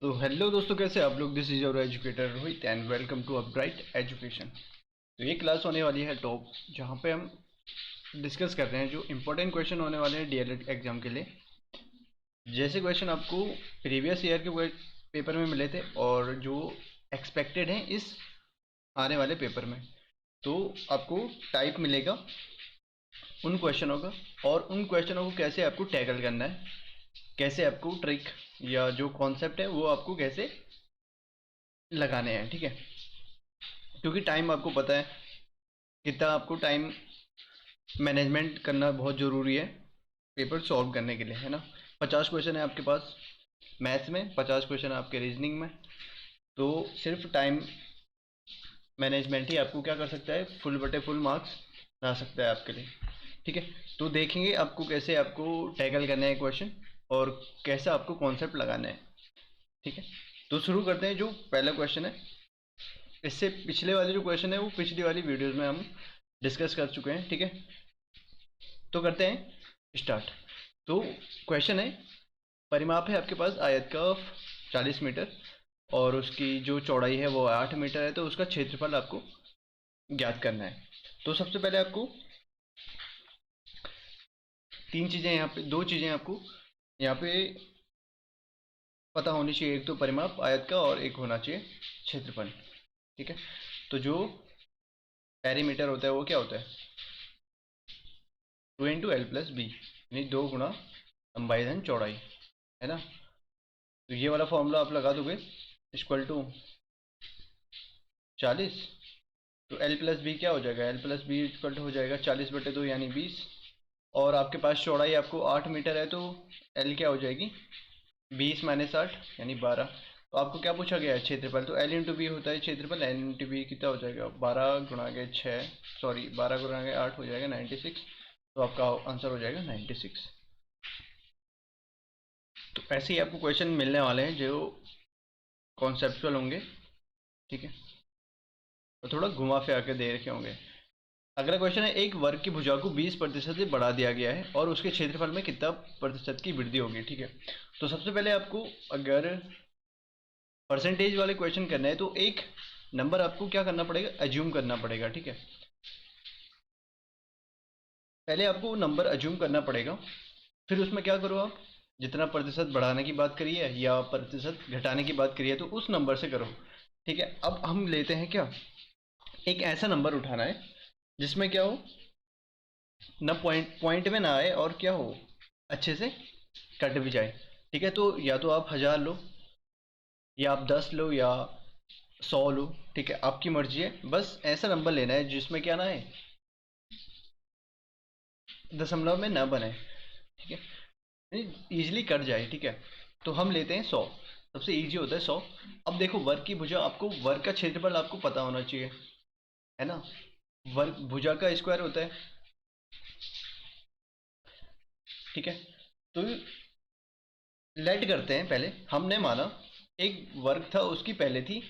तो हेलो दोस्तों, कैसे आप लोग। This is your educator Rohit and welcome to Upbright education. तो ये क्लास होने वाली है टॉप, जहाँ पे हम डिस्कस कर रहे हैं जो इम्पोर्टेंट क्वेश्चन होने वाले हैं डीएलएड एग्जाम के लिए। जैसे क्वेश्चन आपको प्रीवियस ईयर के पेपर में मिले थे और जो एक्सपेक्टेड हैं इस आने वाले पेपर में, तो आपको टाइप मिलेगा उन क्वेश्चनों का, और उन क्वेश्चनों को कैसे आपको टैकल करना है, कैसे आपको ट्रिक या जो कॉन्सेप्ट है वो आपको कैसे लगाने हैं। ठीक है, क्योंकि टाइम आपको पता है कितना आपको टाइम मैनेजमेंट करना बहुत ज़रूरी है पेपर सॉल्व करने के लिए, है ना। 50 क्वेश्चन है आपके पास मैथ्स में, 50 क्वेश्चन है आपके रीजनिंग में। तो सिर्फ टाइम मैनेजमेंट ही आपको क्या कर सकता है, फुल बटे फुल मार्क्स ला सकता है आपके लिए। ठीक है, तो देखेंगे आपको कैसे आपको टैकल करना है क्वेश्चन और कैसा आपको कॉन्सेप्ट लगाना है। ठीक है, तो शुरू करते हैं। जो पहला क्वेश्चन है, इससे पिछले वाले जो क्वेश्चन है वो पिछली वाली वीडियोस में हम डिस्कस कर चुके हैं। ठीक है, तो करते हैं स्टार्ट। तो क्वेश्चन है, परिमाप है आपके पास आयत का 40 मीटर और उसकी जो चौड़ाई है वो 8 मीटर है, तो उसका क्षेत्रफल आपको ज्ञात करना है। तो सबसे पहले आपको तीन चीज़ें यहाँ पे, दो चीज़ें आपको यहाँ पे पता होनी चाहिए। एक तो परिमाप आयत का और एक होना चाहिए क्षेत्रफल। ठीक है, तो जो पेरीमीटर होता है वो क्या होता है, 2 × L + B, यानी 2 गुणा लंबाई धन चौड़ाई, है ना। तो ये वाला फॉर्मूला आप लगा दोगे, इक्वल टू 40। तो L + B क्या हो जाएगा, L + B इक्वल टू हो जाएगा 40/2 यानी 20। और आपके पास चौड़ाई आपको 8 मीटर है, तो L क्या हो जाएगी, 20 - 8 यानी 12। तो आपको क्या पूछा गया है, क्षेत्रफल। तो L × B होता है क्षेत्रफल, L × B कितना हो जाएगा, 12 × 8 हो जाएगा 96। तो आपका आंसर हो जाएगा 96। तो ऐसे ही आपको क्वेश्चन मिलने वाले हैं जो कॉन्सेप्चुअल होंगे। ठीक है, तो थोड़ा घुमा फिरा के दे रखे होंगे। अगला क्वेश्चन है, एक वर्ग की भुजा को 20% से बढ़ा दिया गया है और उसके क्षेत्रफल में कितना प्रतिशत की वृद्धि होगी। ठीक है, तो सबसे पहले आपको अगर परसेंटेज वाले क्वेश्चन करना है तो एक नंबर आपको क्या करना पड़ेगा, एज्यूम करना पड़ेगा। ठीक है, पहले आपको नंबर एज्यूम करना पड़ेगा, फिर उसमें क्या करो आप, जितना प्रतिशत बढ़ाने की बात करी है या प्रतिशत घटाने की बात करी है तो उस नंबर से करो। ठीक है, अब हम लेते हैं क्या, एक ऐसा नंबर उठाना है जिसमें क्या हो, ना पॉइंट पॉइंट में ना आए और क्या हो, अच्छे से कट भी जाए। ठीक है, तो या तो आप 1000 लो या आप 10 लो या 100 लो। ठीक है, आपकी मर्जी है, बस ऐसा नंबर लेना है जिसमें क्या ना है, दशमलव में ना बने। ठीक है, इजीली कट जाए। ठीक है, तो हम लेते हैं 100, सबसे इजी होता है 100। अब देखो, वर्ग की भुजा, आपको वर्ग का क्षेत्रफल आपको पता होना चाहिए, है ना। वर्ग भुजा का स्क्वायर होता है। ठीक है, तो लेट करते हैं, पहले हमने माना एक वर्ग था, उसकी पहले थी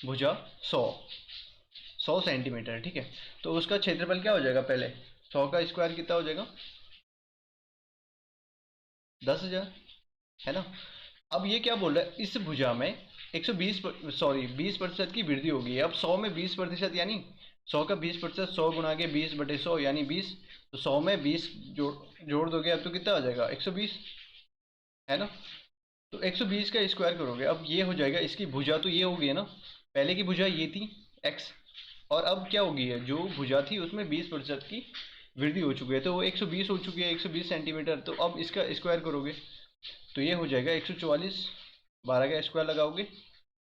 भुजा 100 सेंटीमीटर। ठीक है, तो उसका क्षेत्रफल क्या हो जाएगा, पहले 100 का स्क्वायर कितना हो जाएगा, 10,000, है ना। अब ये क्या बोल रहा है, इस भुजा में 120 सॉरी 20% की वृद्धि होगी। अब 100 में 20% यानी 100 का 20%, 100 गुणा के 20/100 यानी 20। तो 100 में 20 जोड़ दोगे अब तो कितना आ जाएगा, 120, है ना। तो 120 का स्क्वायर करोगे, अब ये हो जाएगा, इसकी भुजा तो ये हो गई है ना, पहले की भुजा ये थी x, और अब क्या होगी है, जो भुजा थी उसमें 20% की वृद्धि हो चुकी है, तो वो 120 हो चुकी है, 120 सेंटीमीटर। तो अब इसका स्क्वायर करोगे तो ये हो जाएगा 144, 12 का स्क्वायर लगाओगे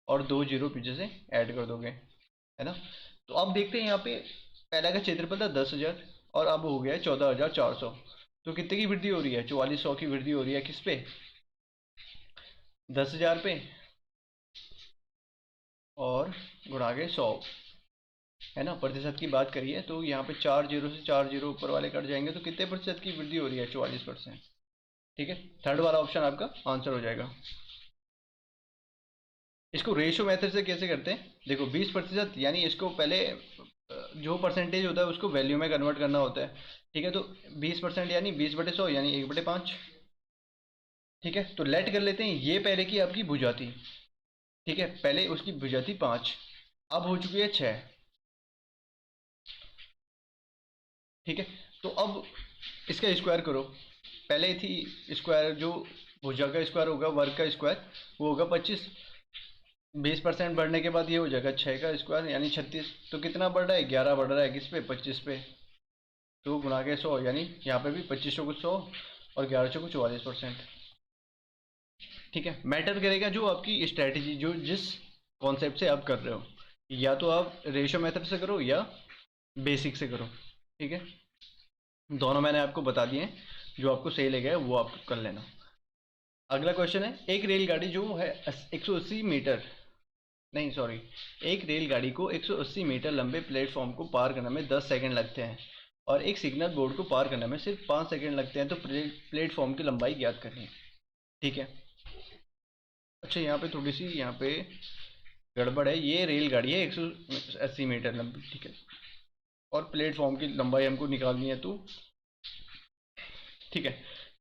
और 2 जीरो पीछे से ऐड कर दोगे, है ना। तो अब देखते हैं यहाँ पे, पहला का क्षेत्रफल था 10,000 और अब हो गया है 14,400। तो कितने की वृद्धि हो रही है, 4400 की वृद्धि हो रही है, किस पे, 10,000 पे और गुणा के 100, है ना। प्रतिशत की बात करिए तो यहाँ पे 4 जीरो से 4 जीरो ऊपर वाले कट जाएंगे, तो कितने प्रतिशत की वृद्धि हो रही है, 44%। ठीक है, थर्ड वाला ऑप्शन आपका आंसर हो जाएगा। इसको रेशियो मेथड से कैसे करते हैं, देखो 20% यानी इसको पहले जो परसेंटेज होता है उसको वैल्यू में कन्वर्ट करना होता है। ठीक है, तो 20% यानी 20/100 यानी 1/5। ठीक है, तो लेट कर लेते हैं, ये पहले की आपकी भुजा थी, ठीक है, पहले उसकी भुजा थी 5, अब हो चुकी है 6। ठीक है, तो अब इसका स्क्वायर करो। पहले थी स्क्वायर, जो भुजा का स्क्वायर होगा वर्ग का स्क्वायर, वो होगा 25। 20% बढ़ने के बाद ये हो जाएगा 6 का स्क्वायर यानी 36। तो कितना बढ़ रहा है, 11 बढ़ रहा है किस पे, 25 पे। तो गुना के 100 यानी यहाँ पे भी 25 को 100 और 11 को 44%। ठीक है, मैटर करेगा जो आपकी स्ट्रेटेजी, जो जिस कॉन्सेप्ट से आप कर रहे हो, या तो आप रेशियो मेथड से करो या बेसिक से करो। ठीक है, दोनों मैंने आपको बता दिए हैं, जो आपको सही लगे वो आप कर लेना। अगला क्वेश्चन है, एक रेलगाड़ी जो है 180 मीटर, नहीं सॉरी, एक रेलगाड़ी को 180 मीटर लंबे प्लेटफॉर्म को पार करने में 10 सेकंड लगते हैं और एक सिग्नल बोर्ड को पार करने में सिर्फ 5 सेकंड लगते हैं, तो प्लेटफॉर्म की लंबाई ज्ञात करनी है। ठीक है, अच्छा यहाँ पे थोड़ी सी यहाँ पे गड़बड़ है, ये रेलगाड़ी है 180 मीटर लंबी, ठीक है, और प्लेटफॉर्म की लंबाई हमको निकालनी है। तो ठीक है,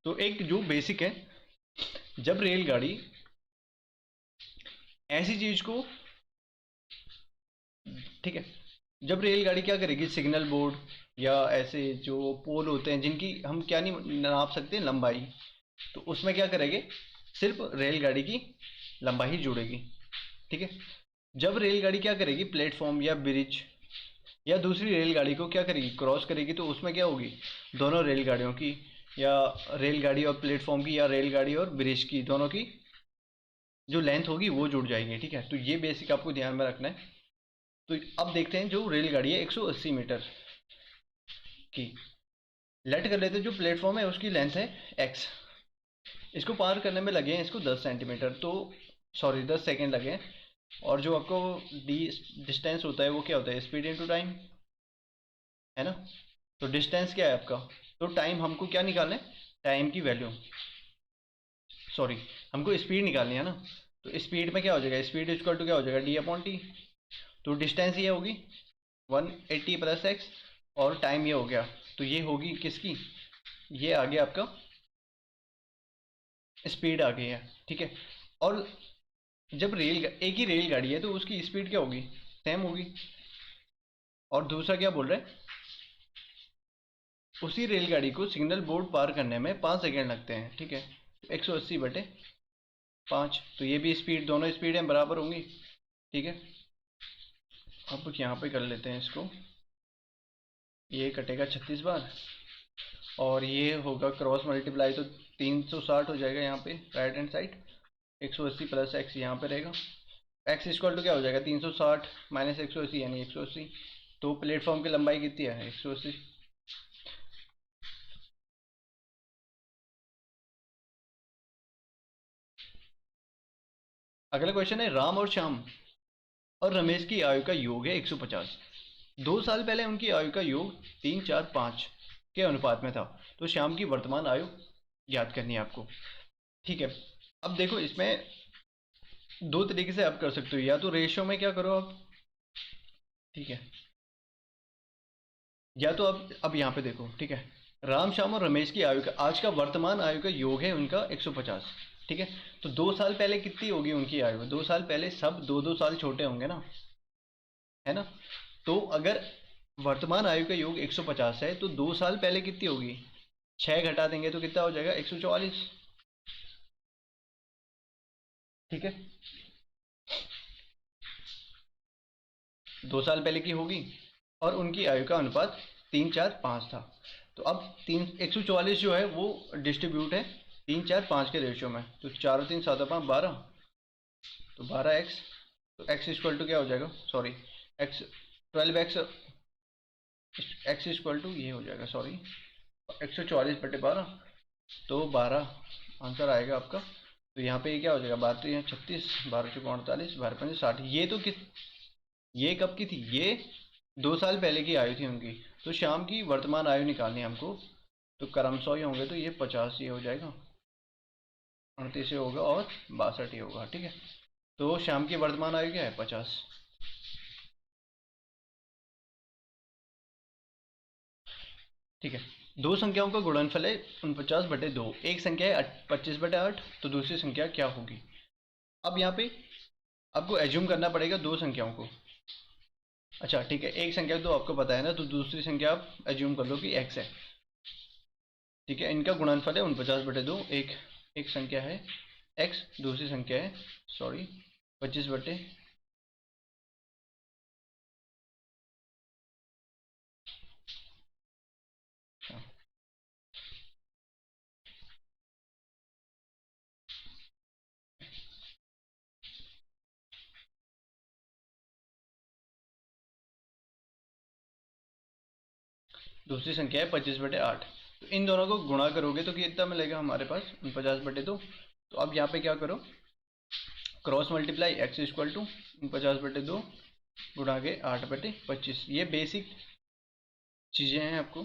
तो एक जो बेसिक है, जब रेलगाड़ी ऐसी चीज को, ठीक है, जब रेलगाड़ी क्या करेगी, सिग्नल बोर्ड या ऐसे जो पोल होते हैं जिनकी हम क्या नहीं नाप सकते लंबाई, तो उसमें क्या करेंगे, सिर्फ रेलगाड़ी की लंबाई ही जुड़ेगी। ठीक है, जब रेलगाड़ी क्या करेगी, प्लेटफॉर्म या ब्रिज या दूसरी रेलगाड़ी को क्या करेगी, क्रॉस करेगी, तो उसमें क्या होगी, दोनों रेलगाड़ियों की, या रेलगाड़ी और प्लेटफॉर्म की, या रेलगाड़ी और ब्रिज की, दोनों की जो लेंथ होगी वो जुड़ जाएगी। ठीक है, तो ये बेसिक आपको ध्यान में रखना है। तो अब देखते हैं, जो रेलगाड़ी है 180 मीटर की, लेट कर लेते हैं जो प्लेटफॉर्म है उसकी लेंथ है x, इसको पार करने में लगे हैं इसको 10 सेंटीमीटर, तो सॉरी 10 सेकेंड लगे हैं। और जो आपको डिस्टेंस होता है वो क्या होता है, स्पीड इनटू टाइम, है ना। तो डिस्टेंस क्या है आपका, तो टाइम हमको क्या निकालना है, टाइम की वैल्यू, सॉरी हमको स्पीड निकालनी है ना। तो स्पीड में क्या हो जाएगा, स्पीड इक्वल टू क्या हो जाएगा, d/t। तो डिस्टेंस ये होगी 180 प्लस x, और टाइम ये हो गया, तो ये होगी किसकी, ये आ गया आपका स्पीड आ गई है। ठीक है, और जब एक ही रेलगाड़ी है तो उसकी स्पीड क्या होगी, सेम होगी। और दूसरा क्या बोल रहे हैं, उसी रेलगाड़ी को सिग्नल बोर्ड पार करने में 5 सेकेंड लगते हैं। ठीक है, 180/5, तो ये भी स्पीड, दोनों स्पीडें बराबर होंगी। ठीक है, अब यहाँ पे कर लेते हैं इसको, ये कटेगा 36 बार, और ये होगा क्रॉस मल्टीप्लाई, तो 360 हो जाएगा यहाँ पे right hand side, 180 plus x यहाँ पे रहेगा, एक्स इक्वल टू क्या हो जाएगा, 360 माइनस 180 यानी 180। तो प्लेटफॉर्म की लंबाई कितनी है, 180। अगला क्वेश्चन है, राम और श्याम और रमेश की आयु का योग है 150। 2 साल पहले उनकी आयु का योग 3, 4, 5 के अनुपात में था, तो श्याम की वर्तमान आयु याद करनी है आपको। ठीक है, अब देखो इसमें दो तरीके से आप कर सकते हो, या तो रेशियो में क्या करो आप, ठीक है, या तो अब यहाँ पे देखो। ठीक है, राम श्याम और रमेश की आयु का, आज का वर्तमान आयु का योग है उनका 150। ठीक है, तो 2 साल पहले कितनी होगी उनकी आयु, 2 साल पहले सब 2-2 साल छोटे होंगे ना, है ना। तो अगर वर्तमान आयु का योग 150 है, तो 2 साल पहले कितनी होगी, 6 घटा देंगे तो कितना हो जाएगा, 144। ठीक है, 2 साल पहले की होगी, और उनकी आयु का अनुपात 3, 4, 5 था। तो अब 144 जो है वो डिस्ट्रीब्यूट है 3, 4, 5 के रेशियो में, तो 4 और 3 7 5 12, तो 12x, तो x इक्वल टू क्या हो जाएगा, sorry x 12x, x equal to ये हो जाएगा, सॉरी 144/12, तो 12 आंसर आएगा आपका। तो यहाँ पे ये क्या हो जाएगा, 12 तो यहाँ 36, 12 चौको 48, 12 पंजे 60। ये तो किस, ये कब की थी, ये 2 साल पहले की आयु थी उनकी। तो शाम की वर्तमान आयु निकालनी है हमको, तो क्रमशः ही होंगे, तो ये 50 ये हो जाएगा, 38 ये होगा, और 62 ये होगा। ठीक है, तो शाम की वर्तमान आयु क्या है, 50। ठीक है, दो संख्याओं का गुणनफल है 49/2, एक संख्या है 25/8, तो दूसरी संख्या क्या होगी। अब यहाँ पे आपको एज्यूम करना पड़ेगा दो संख्याओं को। अच्छा ठीक है, एक संख्या तो आपको पता है ना, तो दूसरी संख्या आप एज्यूम कर लो कि x है। ठीक है, इनका गुणनफल है 49/2। एक संख्या है x, दूसरी संख्या है 25/। अच्छा, दूसरी संख्या है 25/8। तो इन दोनों को गुणा करोगे तो कितना मिलेगा हमारे पास, 49/2। तो अब यहाँ पे क्या करो, cross multiply x equal to 49/2 गुणा के 8/25। ये बेसिक चीज़ें हैं, आपको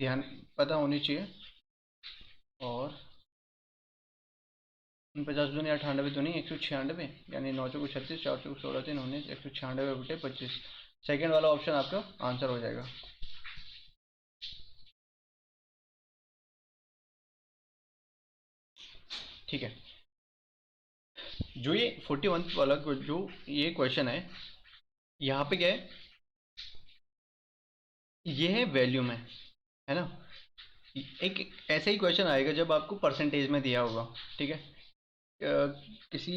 ध्यान पता होनी चाहिए। और 49 दूनी 98 दूनी 196, यानी 9×36, 4×16 3 19, 196/25। सेकेंड वाला ऑप्शन आपका आंसर हो जाएगा। ठीक है, जो ये 41 वाला जो ये क्वेश्चन है, यहाँ पे क्या है, ये है वैल्यू में, है ना। एक ऐसा ही क्वेश्चन आएगा जब आपको परसेंटेज में दिया होगा। ठीक है, किसी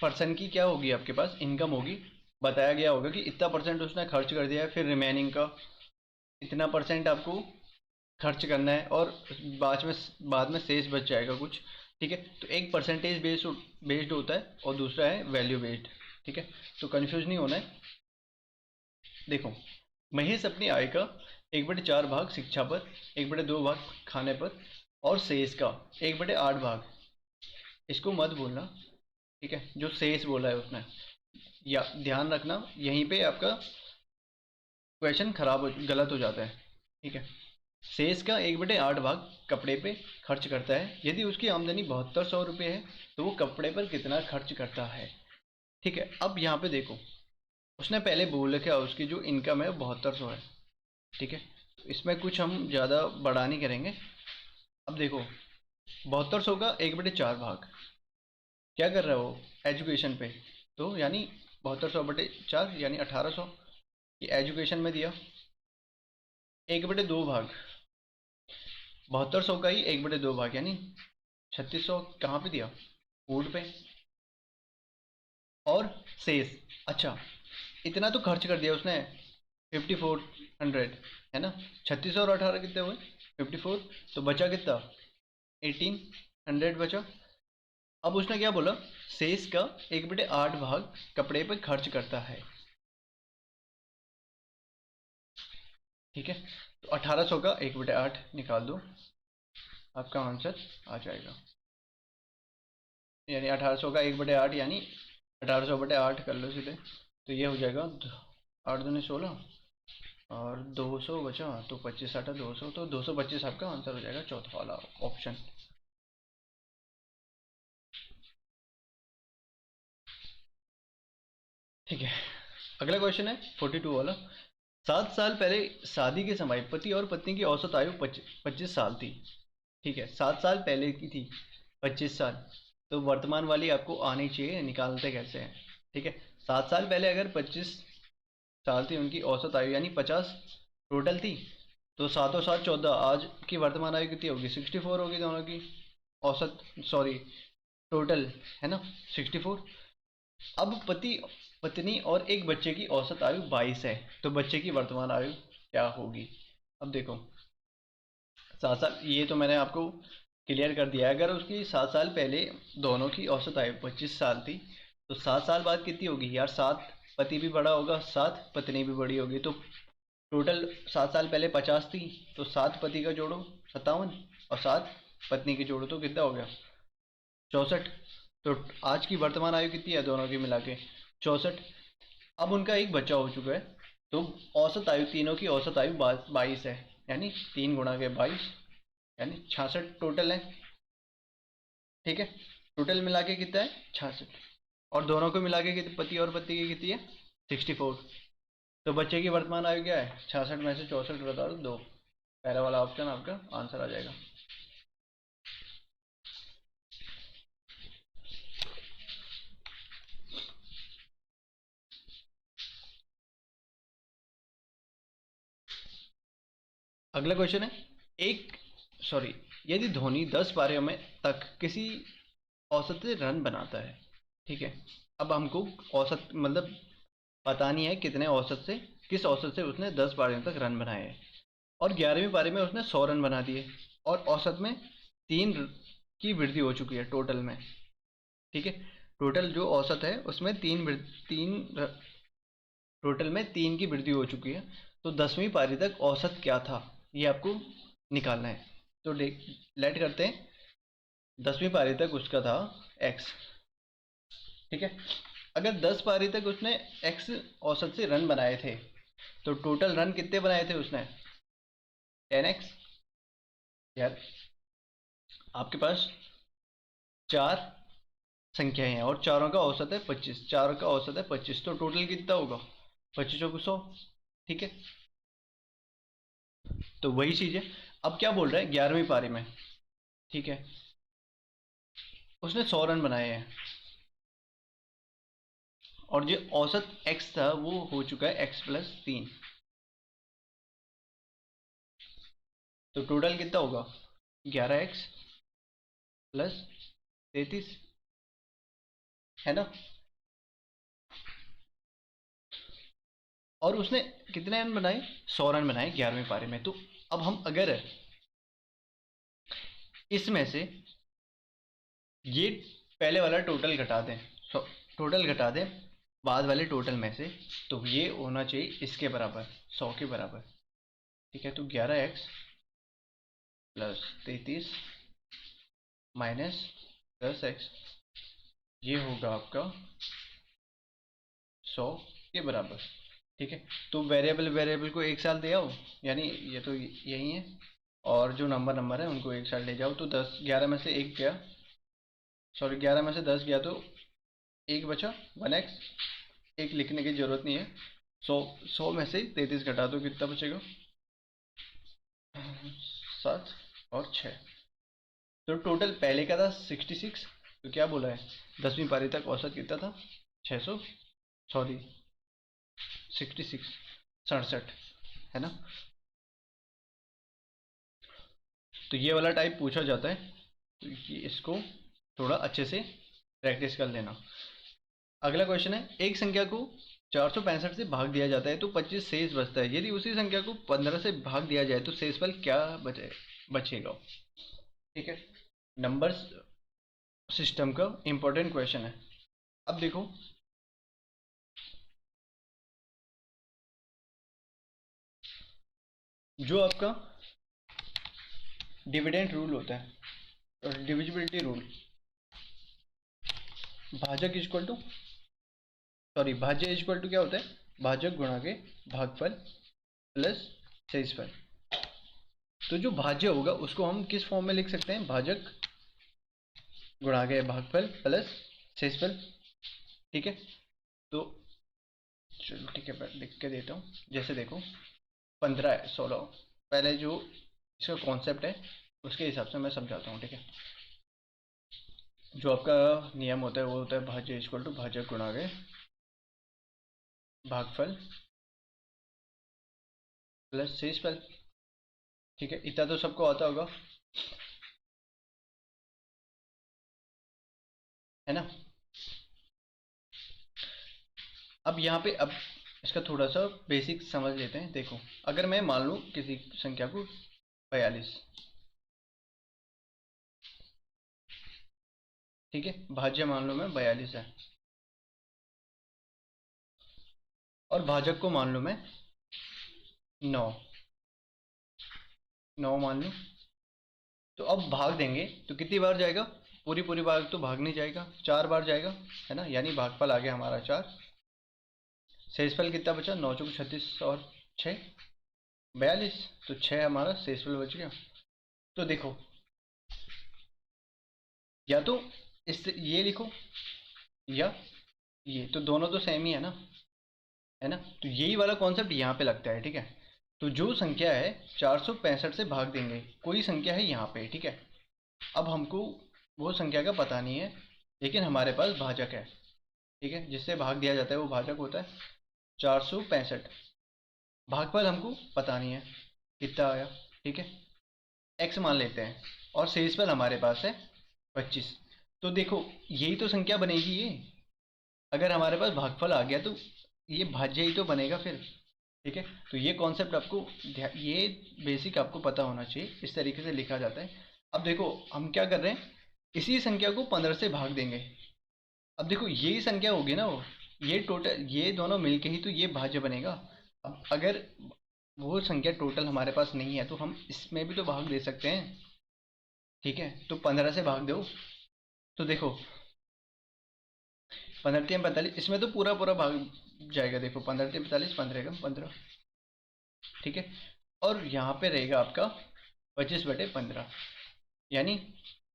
पर्सन की क्या होगी, आपके पास इनकम होगी, बताया गया होगा कि इतना परसेंट उसने खर्च कर दिया है, फिर रिमेनिंग का इतना परसेंट आपको खर्च करना है, और बाद में शेष बच जाएगा कुछ। ठीक है, तो एक परसेंटेज बेस्ड होता है और दूसरा है वैल्यू बेस्ड। ठीक है, तो कंफ्यूज नहीं होना है। देखो, महेश अपनी आय का 1/4 भाग शिक्षा पर, 1/2 भाग खाने पर, और शेष का 1/8 भाग, इसको मत भूलना। ठीक है, जो शेष बोला है उसने, या ध्यान रखना, यहीं पे आपका क्वेश्चन गलत हो जाता है। ठीक है, शेष का 1/8 भाग कपड़े पे खर्च करता है। यदि उसकी आमदनी 7200 रुपये है तो वो कपड़े पर कितना खर्च करता है। ठीक है, अब यहाँ पे देखो, उसने पहले बोल रखा है उसकी जो इनकम है वो 7200 है। ठीक है, तो इसमें कुछ हम ज़्यादा बड़ा नहीं करेंगे। अब देखो, 7200 का 1/4 भाग क्या कर रहा है वो, एजुकेशन पे, तो यानी 7200/4 यानी 1800, ये एजुकेशन में दिया। 1/2 भाग 7200 का ही 1/2 भाग यानी 3600 कहाँ पे दिया, फूड पे। और शेष, अच्छा इतना तो खर्च कर दिया उसने, 5400, है ना। 3600 और 18 कितने हुए, 54, तो बचा कितना, 1800 बचा। अब उसने क्या बोला, शेष का 1/8 भाग कपड़े पे खर्च करता है। ठीक है, तो 1800 का 1/8 निकाल दो, आपका आंसर आ जाएगा। यानी 1800 का 1/8 यानी 1800/8 कर लो सीधे, तो ये हो जाएगा 8×2 = 16, और 200 बचा, तो 25 आटा 200, तो 225 आपका आंसर हो जाएगा, चौथा वाला ऑप्शन। ठीक है, अगला क्वेश्चन है 42 वाला। 7 साल पहले शादी के समय पति और पत्नी की औसत आयु 25 साल थी। ठीक है, 7 साल पहले की थी 25 साल, तो वर्तमान वाली आपको आनी चाहिए, निकालते कैसे हैं। ठीक है, 7 साल पहले अगर 25 साल थी उनकी औसत आयु, यानी 50 टोटल थी, तो 7 और 7 14, आज की वर्तमान आयु कितनी होगी, 64 होगी दोनों की औसत, सॉरी टोटल, है ना, 64। अब पति पत्नी और एक बच्चे की औसत आयु 22 है, तो बच्चे की वर्तमान आयु क्या होगी। अब देखो, 7 साल ये तो मैंने आपको क्लियर कर दिया है। अगर उसकी 7 साल पहले दोनों की औसत आयु 25 साल थी, तो 7 साल बाद कितनी होगी यार, 7 पति भी बड़ा होगा, 7 पत्नी भी बड़ी होगी, तो टोटल 7 साल पहले 50 थी, तो 7 पति का जोड़ो 57, और 7 पत्नी की जोड़ो तो कितना हो गया, 64। तो आज की वर्तमान आयु कितनी है दोनों की मिला के, 64। अब उनका एक बच्चा हो चुका है, तो औसत आयु, तीनों की औसत आयु 22 है, यानी 3 × 22 यानी 66 टोटल है। ठीक है, टोटल मिला के कितना है, 66, और दोनों को मिला के पति और पत्नी की कितनी है, 64। तो बच्चे की वर्तमान आयु क्या है, 66 में से 64 बता दो 2, पहला वाला ऑप्शन आपका आंसर आ जाएगा। अगला क्वेश्चन है, यदि धोनी 10 पारियों में तक किसी औसत से रन बनाता है, ठीक है। अब हमको औसत मतलब पता नहीं है कितने औसत से, किस औसत से उसने 10 पारियों तक रन बनाए हैं, और 11वीं पारी में उसने 100 रन बना दिए, और औसत में 3 की वृद्धि हो चुकी है टोटल में, ठीक है। टोटल जो औसत है उसमें टोटल में 3 की वृद्धि हो चुकी है। तो 10वीं पारी तक औसत क्या था, ये आपको निकालना है। तो लेट करते हैं, 10वीं पारी तक उसका था x, ठीक है। अगर 10 पारी तक उसने x औसत से रन बनाए थे, तो टोटल रन कितने बनाए थे उसने, 10x। यार आपके पास 4 संख्याएं हैं और चारों का औसत है 25, चारों का औसत है 25, तो टोटल कितना होगा, 25 को 100, ठीक है। तो वही चीज है। अब क्या बोल रहा है, 11वीं पारी में, ठीक है, उसने 100 रन बनाए हैं, और जो औसत x था वो हो चुका है x+3, तो टोटल कितना होगा, 11x+33, है ना। और उसने कितने रन बनाए, 100 रन बनाए 11वीं पारी में। तो अब हम अगर इसमें से ये पहले वाला टोटल घटा दें, टोटल घटा दें बाद वाले टोटल में से, तो ये होना चाहिए इसके बराबर, 100 के बराबर, ठीक है। तो 11x+33 -10x, ये होगा आपका 100 के बराबर, ठीक है। तो वेरिएबल को एक साथ ले आओ, यानी ये तो यही है, और जो नंबर है उनको एक साथ ले जाओ। तो 11 में से 1 गया, 11 में से 10 गया, तो 1 बचा, 1x, एक लिखने की जरूरत नहीं है। 100 में से 33 घटा दो, कितना बचेगा, 7 और 6। तो टोटल पहले का था 66, तो क्या बोला है, 10वीं पारी तक औसत कितना था, 600, सॉरी 66, 67, है ना। तो ये वाला टाइप पूछा जाता है, तो ये इसको थोड़ा अच्छे से प्रैक्टिस कर लेना। अगला क्वेश्चन है, एक संख्या को 465 से भाग दिया जाता है तो 25 शेष बचता है, यदि उसी संख्या को 15 से भाग दिया जाए तो शेषफल क्या बचेगा, ठीक है। नंबर्स सिस्टम का इंपॉर्टेंट क्वेश्चन है। अब देखो, जो आपका डिविडेंड रूल होता है और डिविजिबिलिटी रूल, भाज्य इक्वल टू क्या होता है, भाजक गुणा के भागफल प्लस शेषफल। तो जो भाज्य होगा उसको हम किस फॉर्म में लिख सकते हैं, भाजक गुणा के भागफल प्लस शेषफल, ठीक है। तो चलो ठीक है, लिख के देता हूँ। जैसे देखो 15 16, पहले जो इसका कॉन्सेप्ट है उसके हिसाब से मैं समझाता हूँ, ठीक है। जो आपका नियम होता है वो होता है भाज्य इक्वल टू भाजक गुणा के भागफल प्लस शेषफल, ठीक है। इतना तो सबको आता होगा, है ना। अब यहाँ पे अब इसका थोड़ा सा बेसिक समझ लेते हैं। देखो, अगर मैं मान लूँ किसी संख्या को 42, ठीक है, भाज्य मान लो मैं 42 है, और भाजक को मान लो मैं 9 मान लूँ। तो अब भाग देंगे तो कितनी बार जाएगा, पूरी बार तो भाग नहीं जाएगा, 4 बार जाएगा, है ना। यानी भागफल आ गया हमारा 4, शेषफल कितना बचा, 9 चौक 36 और 6 42, तो 6 हमारा शेषफल बच गया। तो देखो, या तो इस ये लिखो या ये, तो दोनों तो सेम ही है ना, है ना। तो यही वाला कॉन्सेप्ट यहाँ पे लगता है, ठीक है। तो जो संख्या है 465 से भाग देंगे, कोई संख्या है यहाँ पे, ठीक है। अब हमको वो संख्या का पता नहीं है, लेकिन हमारे पास भाजक है, ठीक है, जिससे भाग दिया जाता है वो भाजक होता है 465। भागफल हमको पता नहीं है कितना आया, ठीक है, x मान लेते हैं और शेषफल हमारे पास है 25। तो देखो यही तो संख्या बनेगी ये, अगर हमारे पास भागफल आ गया तो ये भाज्य ही तो बनेगा फिर। ठीक है, तो ये कॉन्सेप्ट आपको ये बेसिक आपको पता होना चाहिए, इस तरीके से लिखा जाता है। अब देखो हम क्या कर रहे हैं, इसी संख्या को 15 से भाग देंगे। अब देखो यही संख्या होगी ना वो, ये टोटल ये दोनों मिलके ही तो ये भाज्य बनेगा। अब अगर वो संख्या टोटल हमारे पास नहीं है तो हम इसमें भी तो भाग दे सकते हैं। ठीक है, तो 15 से भाग दो, तो देखो 15 3 45, इसमें तो पूरा पूरा भाग जाएगा। देखो 15 3 45, 15 कम 15। ठीक है, और यहाँ पे रहेगा आपका 25/15, यानी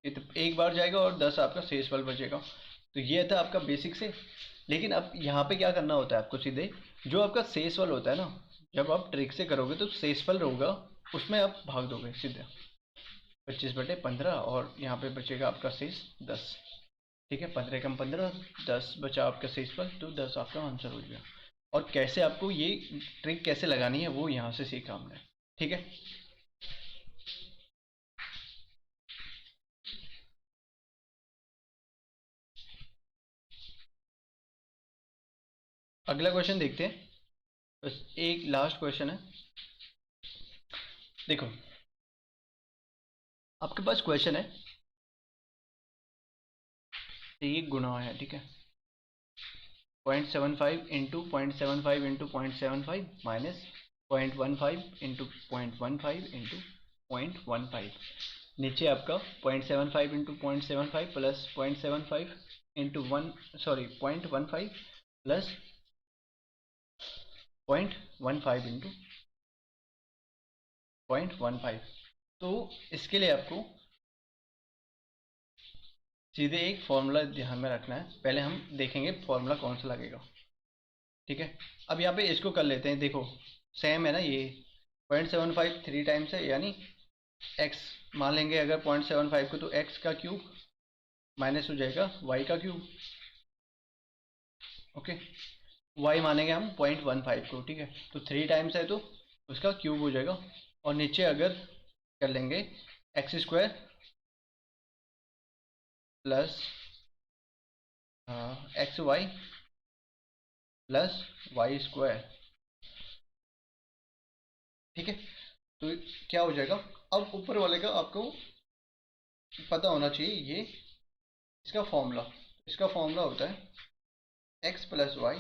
ये तो एक बार जाएगा और 10 आपका शेषफल बचेगा। तो ये था आपका बेसिक से। लेकिन अब यहाँ पे क्या करना होता है आपको, सीधे जो आपका शेषफल होता है ना, जब आप ट्रिक से करोगे तो शेषफल होगा उसमें आप भाग दोगे सीधे 25/15, और यहाँ पे बचेगा आपका शेष 10। ठीक है, 15 कम 15, 10 बचा आपका शेषफल, तो 10 आपका आंसर हो गया। और कैसे आपको ये ट्रिक कैसे लगानी है वो यहाँ से सीखा हमने। ठीक है, अगला क्वेश्चन देखते हैं, बस एक लास्ट क्वेश्चन है। देखो आपके पास क्वेश्चन है, ये गुणा है। ठीक है, 0.75 into 0.75 into 0.75 minus 0.15 into 0.15 into 0.15। नीचे आपका 0.75 into 0.75 plus 0.75 into 0.15 plus 0.15 into 0.15। तो इसके लिए आपको सीधे एक फॉर्मूला ध्यान में रखना है, पहले हम देखेंगे फॉर्मूला कौन सा लगेगा। ठीक है, अब यहाँ पे इसको कर लेते हैं। देखो सेम है ना, ये 0.75 3 टाइम्स है, यानी x मान लेंगे अगर 0.75 को, तो x का क्यूब माइनस हो जाएगा y का क्यूब। ओके, y मानेंगे हम 0.15 को। ठीक है, तो 3 टाइम्स है तो उसका क्यूब हो जाएगा, और नीचे अगर कर लेंगे x² plus xy plus y²। ठीक है, तो क्या हो जाएगा, अब ऊपर वाले का आपको पता होना चाहिए, ये इसका फॉर्मूला होता है x प्लस वाई,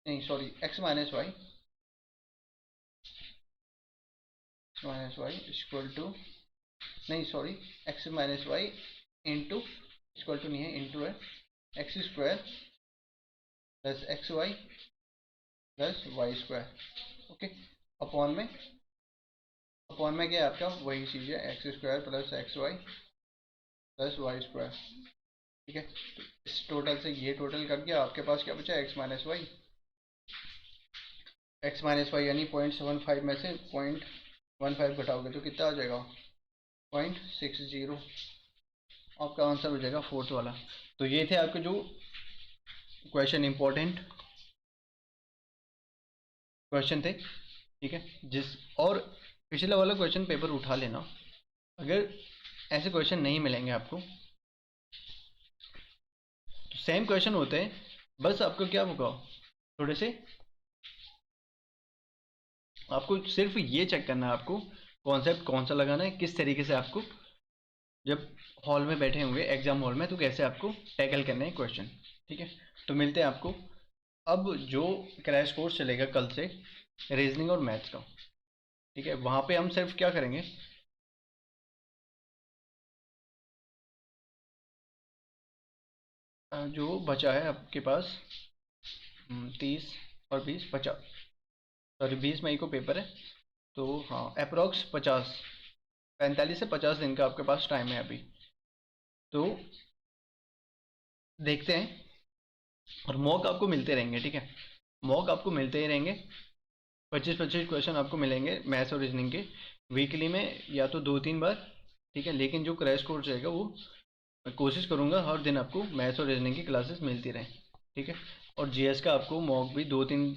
नहीं sorry x minus Y, equal to, नहीं sorry x minus Y into, equal to नहीं है, इंटू है, x² plus xy plus y²। Okay, upon में क्या है आपका, वही चीज़ है, x² plus xy plus y²। ठीक है, तो इस टोटल से ये टोटल कर दिया, आपके पास क्या बचा, x माइनस वाई, यानी 0.75 में से 0.15 घटाओगे तो कितना आ जाएगा, 0.60। आपका आंसर हो जाएगा फोर्थ वाला। तो ये थे आपके जो क्वेश्चन, इंपॉर्टेंट क्वेश्चन थे। ठीक है, और पिछले वाला क्वेश्चन पेपर उठा लेना, अगर ऐसे क्वेश्चन नहीं मिलेंगे आपको, तो सेम क्वेश्चन होते हैं, बस आपको क्या होगा, थोड़े से आपको सिर्फ ये चेक करना है, आपको कॉन्सेप्ट कौन सा लगाना है, किस तरीके से आपको जब हॉल में बैठे होंगे एग्जाम हॉल में, तो कैसे आपको टैकल करने हैं क्वेश्चन। ठीक है, तो मिलते हैं आपको अब जो क्रैश कोर्स चलेगा कल से रीजनिंग और मैथ्स का। ठीक है, वहाँ पे हम सिर्फ क्या करेंगे, जो बचा है आपके पास 30 और 20 50, सॉरी 20 मई को पेपर है, तो हाँ अप्रोक्स 45 से 50 दिन का आपके पास टाइम है अभी। तो देखते हैं, और मॉक आपको मिलते रहेंगे। ठीक है, मॉक आपको मिलते ही रहेंगे, 25-25 क्वेश्चन आपको मिलेंगे मैथ्स और रीजनिंग के, वीकली में या तो 2-3 बार। ठीक है, लेकिन जो क्रैश कोर्स रहेगा वो मैं कोशिश करूँगा हर दिन आपको मैथ्स और रीजनिंग की क्लासेस मिलती रहें। ठीक है, और जीएस का आपको मॉक भी 2-3